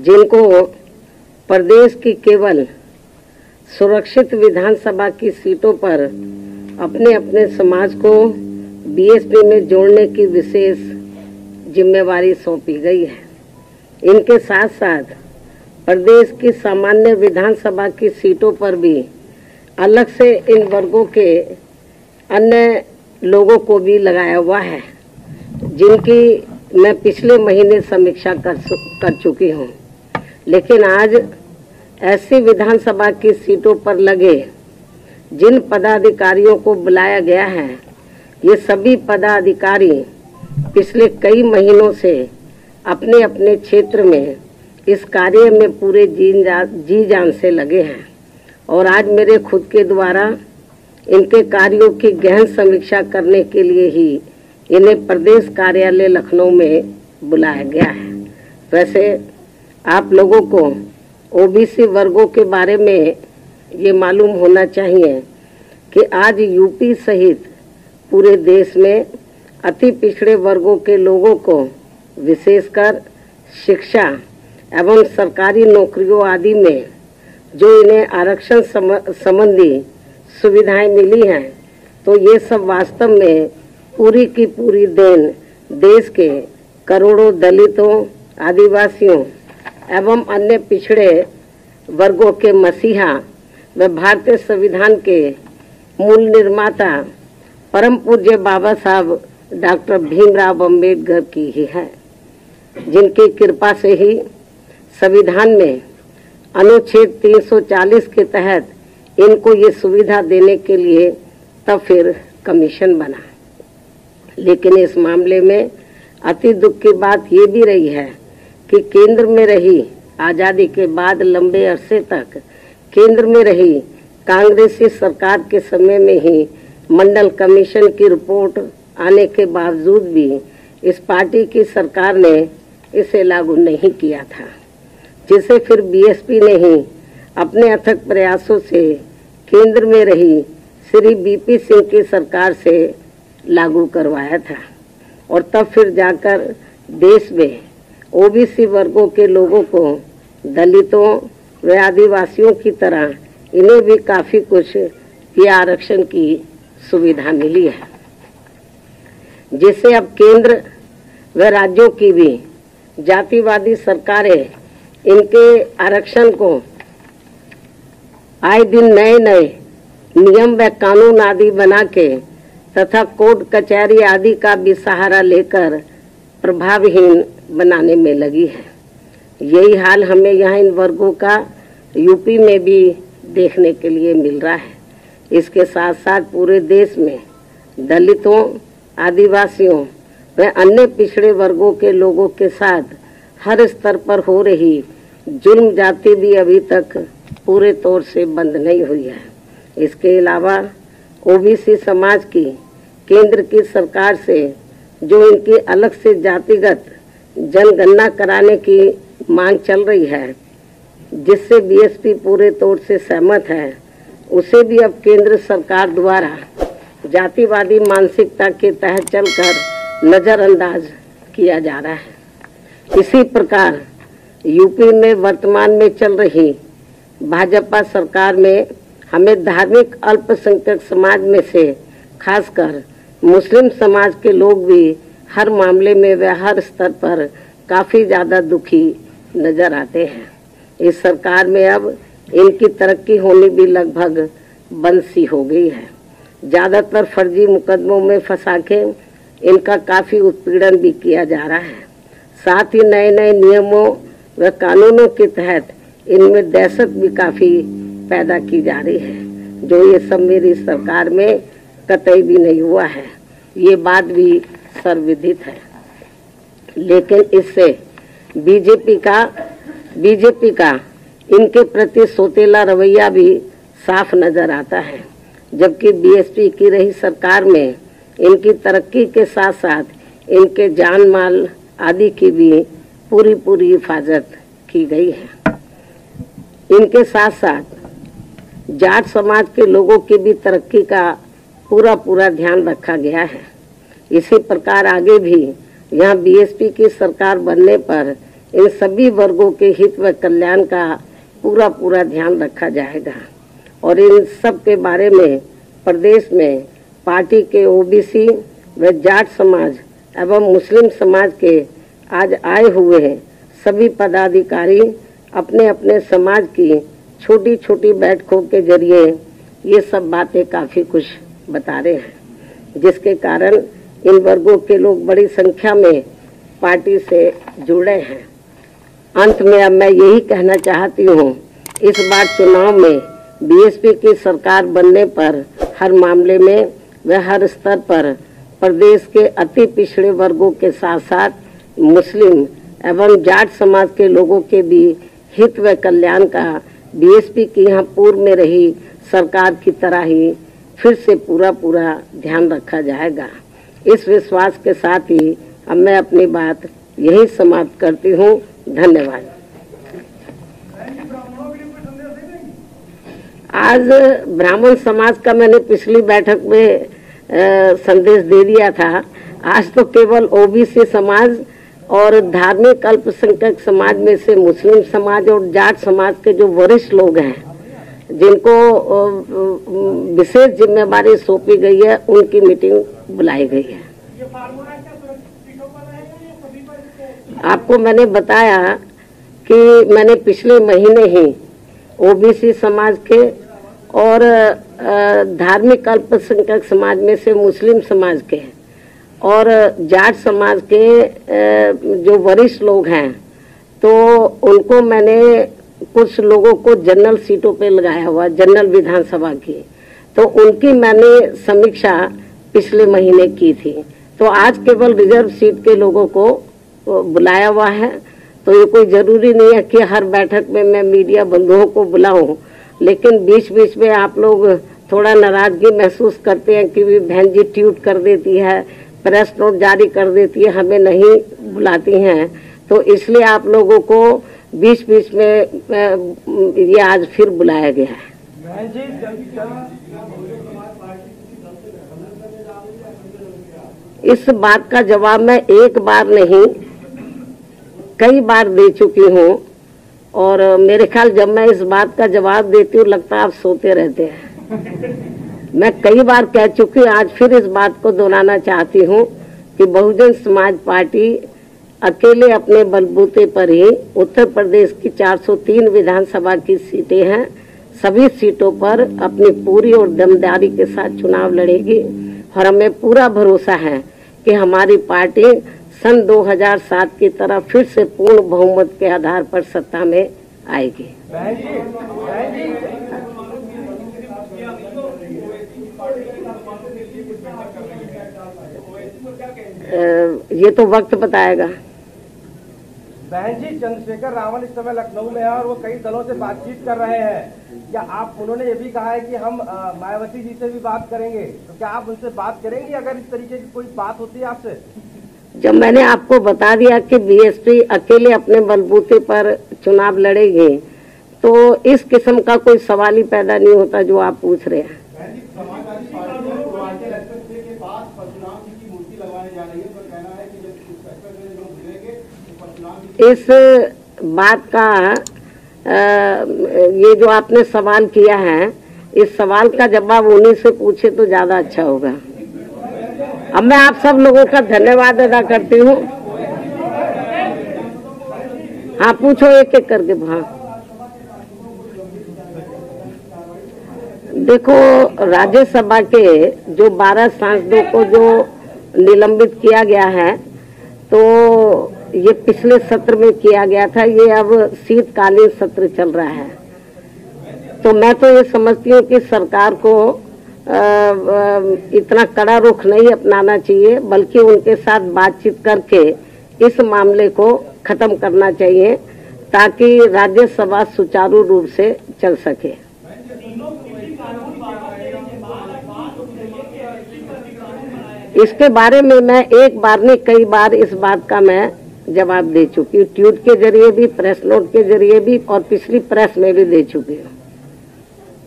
जिनको प्रदेश की केवल सुरक्षित विधानसभा की सीटों पर अपने अपने समाज को बीएसपी में जोड़ने की विशेष जिम्मेवारी सौंपी गई है। इनके साथ साथ प्रदेश की सामान्य विधानसभा की सीटों पर भी अलग से इन वर्गों के अन्य लोगों को भी लगाया हुआ है, जिनकी मैं पिछले महीने समीक्षा कर चुकी हूँ। लेकिन आज ऐसी विधानसभा की सीटों पर लगे जिन पदाधिकारियों को बुलाया गया है, ये सभी पदाधिकारी पिछले कई महीनों से अपने अपने क्षेत्र में इस कार्य में पूरे जी जान से लगे हैं और आज मेरे खुद के द्वारा इनके कार्यों की गहन समीक्षा करने के लिए ही इन्हें प्रदेश कार्यालय लखनऊ में बुलाया गया है। वैसे आप लोगों को ओबीसी वर्गों के बारे में ये मालूम होना चाहिए कि आज यूपी सहित पूरे देश में अति पिछड़े वर्गों के लोगों को विशेषकर शिक्षा एवं सरकारी नौकरियों आदि में जो इन्हें आरक्षण संबंधी सुविधाएं मिली हैं, तो ये सब वास्तव में पूरी की पूरी देन देश के करोड़ों दलितों, आदिवासियों एवं अन्य पिछड़े वर्गों के मसीहा व भारतीय संविधान के मूल निर्माता परम पूज्य बाबा साहब डॉक्टर भीमराव अंबेडकर की ही है, जिनकी कृपा से ही संविधान में अनुच्छेद 340 के तहत इनको ये सुविधा देने के लिए तब फिर कमीशन बना। लेकिन इस मामले में अति दुख की बात ये भी रही है कि केंद्र में रही आज़ादी के बाद लंबे अरसे तक केंद्र में रही कांग्रेसी सरकार के समय में ही मंडल कमीशन की रिपोर्ट आने के बावजूद भी इस पार्टी की सरकार ने इसे लागू नहीं किया था, जिसे फिर बीएसपी ने ही अपने अथक प्रयासों से केंद्र में रही श्री बीपी सिंह की सरकार से लागू करवाया था और तब फिर जाकर देश में ओबीसी वर्गों के लोगों को दलितों व आदिवासियों की तरह इन्हें भी काफी कुछ ये आरक्षण की सुविधा मिली है, जिससे अब केंद्र व राज्यों की भी जातिवादी सरकारें इनके आरक्षण को आए दिन नए नए नियम व कानून आदि बना के तथा कोर्ट कचहरी आदि का भी सहारा लेकर प्रभावहीन बनाने में लगी है। यही हाल हमें यहाँ इन वर्गों का यूपी में भी देखने के लिए मिल रहा है। इसके साथ साथ पूरे देश में दलितों, आदिवासियों व अन्य पिछड़े वर्गों के लोगों के साथ हर स्तर पर हो रही जुल्म जाति भी अभी तक पूरे तौर से बंद नहीं हुई है। इसके अलावा ओबीसी समाज की केंद्र की सरकार से जो इनकी अलग से जातिगत जनगणना कराने की मांग चल रही है, जिससे बीएसपी पूरे तौर से सहमत है, उसे भी अब केंद्र सरकार द्वारा जातिवादी मानसिकता के तहत चलकर नजरअंदाज किया जा रहा है। इसी प्रकार यूपी में वर्तमान में चल रही भाजपा सरकार में हमें धार्मिक अल्पसंख्यक समाज में से खासकर मुस्लिम समाज के लोग भी हर मामले में व हर स्तर पर काफी ज्यादा दुखी नजर आते हैं। इस सरकार में अब इनकी तरक्की होनी भी लगभग बंद सी हो गई है। ज्यादातर फर्जी मुकदमों में फंसा के इनका काफी उत्पीड़न भी किया जा रहा है। साथ ही नए नए नियमों व कानूनों के तहत इनमें दहशत भी काफी पैदा की जा रही है, जो ये सब मेरी सरकार में कतई भी नहीं हुआ है। ये बात भी सर्वविदित है। लेकिन इससे बीजेपी का इनके प्रति सौतेला रवैया भी साफ नजर आता है, जबकि बीएसपी की रही सरकार में इनकी तरक्की के साथ साथ इनके जान माल आदि की भी पूरी हिफाजत की गई है। इनके साथ साथ जाट समाज के लोगों की भी तरक्की का पूरा ध्यान रखा गया है। इसी प्रकार आगे भी यहाँ बीएसपी की सरकार बनने पर इन सभी वर्गों के हित व कल्याण का पूरा ध्यान रखा जाएगा और इन सब के बारे में प्रदेश में पार्टी के ओबीसी व जाट समाज एवं मुस्लिम समाज के आज आए हुए हैं सभी पदाधिकारी अपने अपने समाज की छोटी छोटी बैठकों के जरिए ये सब बातें काफी कुछ बता रहे हैं, जिसके कारण इन वर्गों के लोग बड़ी संख्या में पार्टी से जुड़े हैं। अंत में अब मैं यही कहना चाहती हूँ, इस बार चुनाव में बीएसपी की सरकार बनने पर हर मामले में व हर स्तर पर प्रदेश के अति पिछड़े वर्गों के साथ साथ मुस्लिम एवं जाट समाज के लोगों के भी हित व कल्याण का बीएसपी की यहाँ पूर्व में रही सरकार की तरह ही फिर से पूरा ध्यान रखा जाएगा। इस विश्वास के साथ ही अब मैं अपनी बात यही समाप्त करती हूँ। धन्यवाद। आज ब्राह्मण समाज का मैंने पिछली बैठक में संदेश दे दिया था। आज तो केवल ओबीसी समाज और धार्मिक अल्पसंख्यक समाज में से मुस्लिम समाज और जाट समाज के जो वरिष्ठ लोग हैं, जिनको विशेष जिम्मेदारी सौंपी गई है, उनकी मीटिंग बुलाई गई है। आपको मैंने बताया कि मैंने पिछले महीने ही ओबीसी समाज के और धार्मिक अल्पसंख्यक समाज में से मुस्लिम समाज के और जाट समाज के जो वरिष्ठ लोग हैं, तो उनको मैंने कुछ लोगों को जनरल सीटों पे लगाया हुआ, जनरल विधानसभा की, तो उनकी मैंने समीक्षा पिछले महीने की थी। तो आज केवल रिजर्व सीट के लोगों को बुलाया हुआ है। तो ये कोई जरूरी नहीं है कि हर बैठक में मैं मीडिया बंधुओं को बुलाऊं, लेकिन बीच बीच में आप लोग थोड़ा नाराजगी महसूस करते हैं कि बहन जी ट्वीट कर देती है, प्रेस नोट जारी कर देती है, हमें नहीं बुलाती हैं। तो इसलिए आप लोगों को बीच बीच में ये आज फिर बुलाया गया है। इस बात का जवाब मैं एक बार नहीं कई बार दे चुकी हूँ और मेरे ख्याल जब मैं इस बात का जवाब देती हूँ लगता है आप सोते रहते हैं। मैं कई बार कह चुकी हूँ, आज फिर इस बात को दोहराना चाहती हूँ कि बहुजन समाज पार्टी अकेले अपने बलबूते पर ही उत्तर प्रदेश की 403 विधानसभा की सीटें हैं, सभी सीटों पर अपनी पूरी और दमदारी के साथ चुनाव लड़ेगी और हमें पूरा भरोसा है कि हमारी पार्टी सन 2007 की तरह फिर से पूर्ण बहुमत के आधार पर सत्ता में आएगी। ये तो वक्त बताएगा। बहन जी, चंद्रशेखर रावल इस समय लखनऊ में है और वो कई दलों से बातचीत कर रहे हैं। क्या आप, उन्होंने ये भी कहा है कि हम मायावती जी से भी बात करेंगे, तो क्या आप उनसे बात करेंगे अगर इस तरीके की कोई बात होती है आपसे? जब मैंने आपको बता दिया कि बीएसपी अकेले अपने बलबूते पर चुनाव लड़ेगी, तो इस किस्म का कोई सवाल ही पैदा नहीं होता जो आप पूछ रहे हैं। इस बात का ये जो आपने सवाल किया है, इस सवाल का जवाब उन्हीं से पूछे तो ज्यादा अच्छा होगा। अब मैं आप सब लोगों का धन्यवाद अदा करती हूँ। हाँ, पूछो एक एक करके। हाँ, देखो, राज्यसभा के जो 12 सांसदों को जो निलंबित किया गया है, तो ये पिछले सत्र में किया गया था, ये अब शीतकालीन सत्र चल रहा है। तो मैं तो ये समझती हूँ कि सरकार को इतना कड़ा रुख नहीं अपनाना चाहिए, बल्कि उनके साथ बातचीत करके इस मामले को खत्म करना चाहिए ताकि राज्यसभा सुचारू रूप से चल सके। इसके बारे में मैं एक बार नहीं कई बार इस बात का मैं जवाब दे चुकी हूँ, ट्वीट के जरिए भी, प्रेस नोट के जरिए भी और पिछली प्रेस में भी दे चुकी हूँ।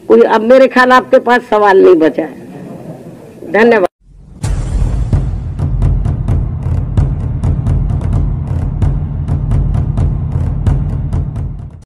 कोई अब मेरे ख्याल आपके पास सवाल नहीं बचा है। धन्यवाद।